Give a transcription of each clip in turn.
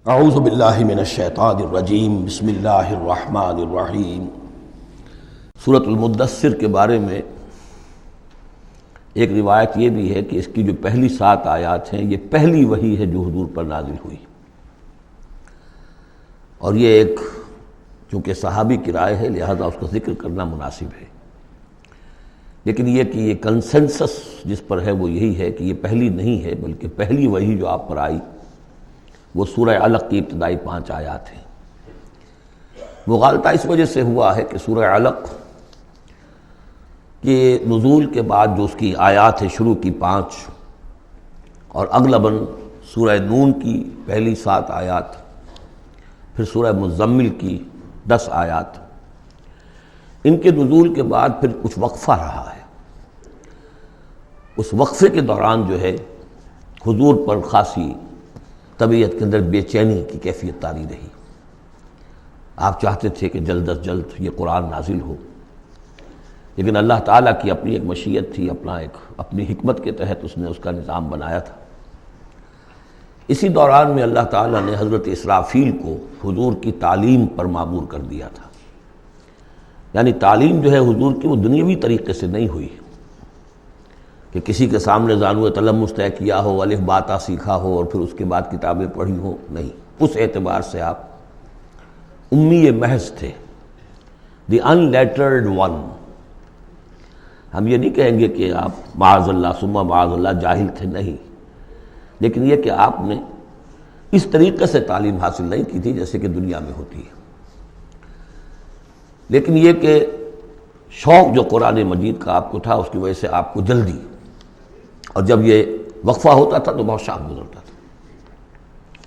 اعوذ باللہ من الشیطان الرجیم بسم اللہ الرحمن الرحیم۔ سورۃ المدثر کے بارے میں ایک روایت یہ بھی ہے کہ اس کی جو پہلی 7 آیات ہیں یہ پہلی وحی ہے جو حضور پر نازل ہوئی، اور یہ ایک چونکہ صحابی کی رائے ہے لہذا اس کو ذکر کرنا مناسب ہے، لیکن یہ کہ یہ کنسنسس جس پر ہے وہ یہی ہے کہ یہ پہلی نہیں ہے بلکہ پہلی وحی جو آپ پر آئی وہ سورہ علق کی ابتدائی 5 آیات ہیں۔ مغالطہ اس وجہ سے ہوا ہے کہ سورہ علق کے نزول کے بعد جو اس کی آیات ہے شروع کی 5 اور اغلباً سورہ نون کی پہلی 7 آیات، پھر سورہ مزمل کی 10 آیات، ان کے نزول کے بعد پھر کچھ وقفہ رہا ہے۔ اس وقفے کے دوران جو ہے حضور پر خاصی طبیعت کے اندر بے چینی کی کیفیت طاری رہی۔ آپ چاہتے تھے کہ جلد از جلد یہ قرآن نازل ہو، لیکن اللہ تعالیٰ کی اپنی ایک مشیت تھی، اپنی حکمت کے تحت اس نے اس کا نظام بنایا تھا۔ اسی دوران میں اللہ تعالیٰ نے حضرت اسرافیل کو حضور کی تعلیم پر معمور کر دیا تھا، یعنی تعلیم جو ہے حضور کی وہ دنیاوی طریقے سے نہیں ہوئی کہ کسی کے سامنے زانو تلمس طے کیا ہو، الف باتا سیکھا ہو اور پھر اس کے بعد کتابیں پڑھی ہو، نہیں، اس اعتبار سے آپ امی محض تھے، دی ان لیٹرڈ ون۔ ہم یہ نہیں کہیں گے کہ آپ معاذ اللہ ثم معاذ اللہ جاہل تھے، نہیں، لیکن یہ کہ آپ نے اس طریقے سے تعلیم حاصل نہیں کی تھی جیسے کہ دنیا میں ہوتی ہے، لیکن یہ کہ شوق جو قرآن مجید کا آپ کو تھا اس کی وجہ سے آپ کو جلدی، اور جب یہ وقفہ ہوتا تھا تو بہت شاق گزرتا تھا،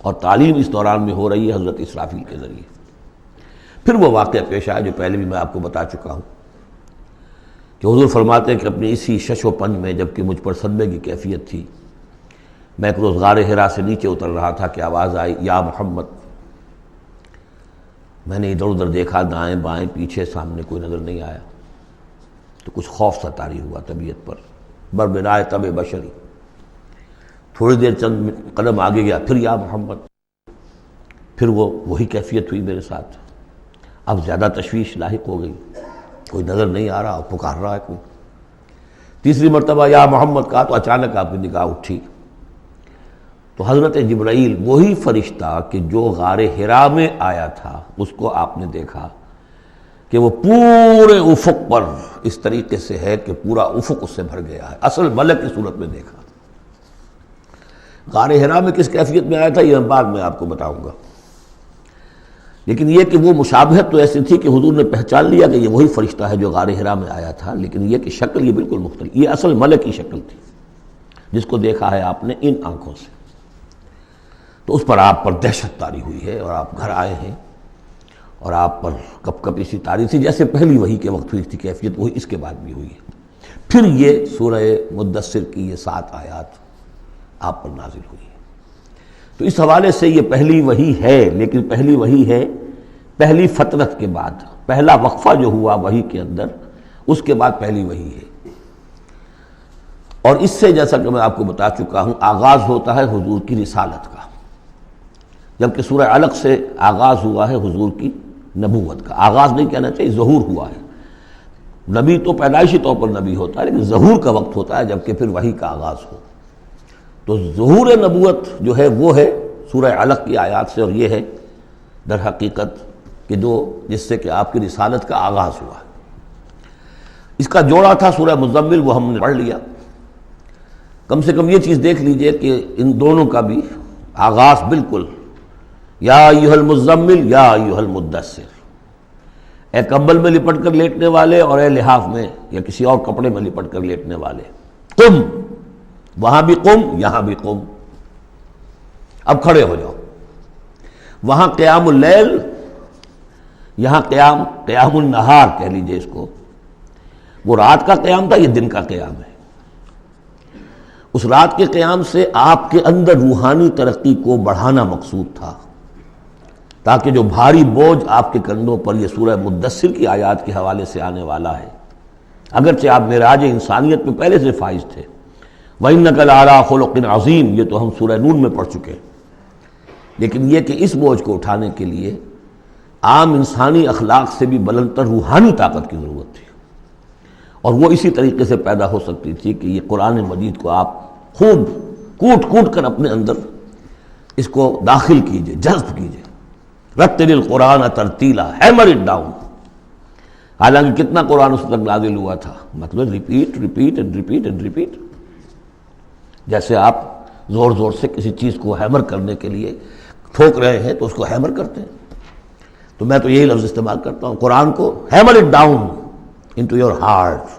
اور تعلیم اس دوران میں ہو رہی ہے حضرت اسرافیل کے ذریعے۔ پھر وہ واقعہ پیش آیا جو پہلے بھی میں آپ کو بتا چکا ہوں کہ حضور فرماتے ہیں کہ اپنی اسی شش و پنج میں جب کہ مجھ پر صدمے کی کیفیت تھی، میں ایک روز غار حرا سے نیچے اتر رہا تھا کہ آواز آئی یا محمد۔ میں نے ادھر ادھر دیکھا، دائیں بائیں پیچھے، سامنے کوئی نظر نہیں آیا، تو کچھ خوف سا طاری ہوا طبیعت پر، بربنائے طب بشری۔ تھوڑی دیر چند قدم آگے گیا، پھر یا محمد، پھر وہی کیفیت ہوئی میرے ساتھ۔ اب زیادہ تشویش لاحق ہو گئی، کوئی نظر نہیں آ رہا، پکار رہا ہے کوئی۔ تیسری مرتبہ یا محمد کہا تو اچانک آپ کی نگاہ اٹھی تو حضرت جبرائیل، وہی فرشتہ کہ جو غار حرا میں آیا تھا، اس کو آپ نے دیکھا کہ وہ پورے افق پر اس طریقے سے ہے کہ پورا افق اس سے بھر گیا ہے، اصل ملک کی صورت میں دیکھا۔ غار حرا میں کس کیفیت میں آیا تھا یہ بعد میں آپ کو بتاؤں گا، لیکن یہ کہ وہ مشابہت تو ایسی تھی کہ حضور نے پہچان لیا کہ یہ وہی فرشتہ ہے جو غار حرا میں آیا تھا، لیکن یہ کہ شکل یہ بالکل مختلف، یہ اصل ملک کی شکل تھی جس کو دیکھا ہے آپ نے ان آنکھوں سے۔ تو اس پر آپ پر دہشت طاری ہوئی ہے، اور آپ گھر آئے ہیں اور آپ پر کپ کپ اسی طاری تھی جیسے پہلی وحی کے وقت ہوئی تھی کیفیت، وہی اس کے بعد بھی ہوئی ہے۔ پھر یہ سورہ مدثر کی یہ 7 آیات آپ پر نازل ہوئی ہے۔ تو اس حوالے سے یہ پہلی وحی ہے، لیکن پہلی وحی ہے پہلی فترت کے بعد، پہلا وقفہ جو ہوا وحی کے اندر، اس کے بعد پہلی وحی ہے۔ اور اس سے جیسا کہ میں آپ کو بتا چکا ہوں آغاز ہوتا ہے حضور کی رسالت کا، جبکہ سورہ علق سے آغاز ہوا ہے حضور کی نبوت کا۔ آغاز نہیں کہنا چاہیے، ظہور ہوا ہے۔ نبی تو پیدائشی طور پر نبی ہوتا ہے، لیکن ظہور کا وقت ہوتا ہے جبکہ پھر وحی کا آغاز ہو۔ تو ظہور نبوت جو ہے وہ ہے سورہ علق کی آیات سے، اور یہ ہے در حقیقت کہ جس سے کہ آپ کی رسالت کا آغاز ہوا ہے۔ اس کا جوڑا تھا سورہ مزمل، وہ ہم نے پڑھ لیا۔ کم سے کم یہ چیز دیکھ لیجئے کہ ان دونوں کا بھی آغاز بالکل یا ایھا المزمل یا ایھا المدثر، اے کمبل میں لپٹ کر لیٹنے والے اور اے لحاف میں یا کسی اور کپڑے میں لپٹ کر لیٹنے والے، قم، وہاں بھی قم یہاں بھی قم، اب کھڑے ہو جاؤ۔ وہاں قیام اللیل، یہاں قیام النہار کہہ لیجئے اس کو، وہ رات کا قیام تھا، یہ دن کا قیام ہے۔ اس رات کے قیام سے آپ کے اندر روحانی ترقی کو بڑھانا مقصود تھا، تاکہ جو بھاری بوجھ آپ کے کندھوں پر یہ سورہ مدثر کی آیات کے حوالے سے آنے والا ہے، اگرچہ آپ معراج انسانیت میں پہلے سے فائز تھے، وَإِنَّكَ لَعَلَىٰ خُلُقٍ عَظِيمٍ، یہ تو ہم سورہ نون میں پڑھ چکے ہیں، لیکن یہ کہ اس بوجھ کو اٹھانے کے لیے عام انسانی اخلاق سے بھی بلندتر روحانی طاقت کی ضرورت تھی، اور وہ اسی طریقے سے پیدا ہو سکتی تھی کہ یہ قرآن مجید کو آپ خوب کوٹ کوٹ کر اپنے اندر اس کو داخل کیجئے، جذب کیجئے۔ رتل القرآن ترتیلا، ہیمر اٹ ڈاؤن۔ حالانکہ کتنا قرآن اس تک نازل ہوا تھا، مطلب repeat repeat and repeat and repeat, جیسے آپ زور زور سے کسی چیز کو ہیمر کرنے کے لیے ٹھوک رہے ہیں تو اس کو ہیمر کرتے ہیں۔ تو میں تو یہی لفظ استعمال کرتا ہوں، قرآن کو hammer it down into your heart,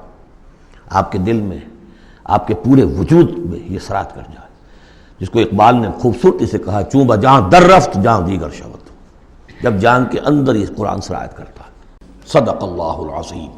آپ کے دل میں، آپ کے پورے وجود میں یہ سرات کر جائے، جس کو اقبال نے خوبصورتی سے کہا، چوں بجاں در رفت جاں دیگر شود، جب جان کے اندر یہ قرآن سرایت کرتا ہے۔ صدق اللہ العظیم۔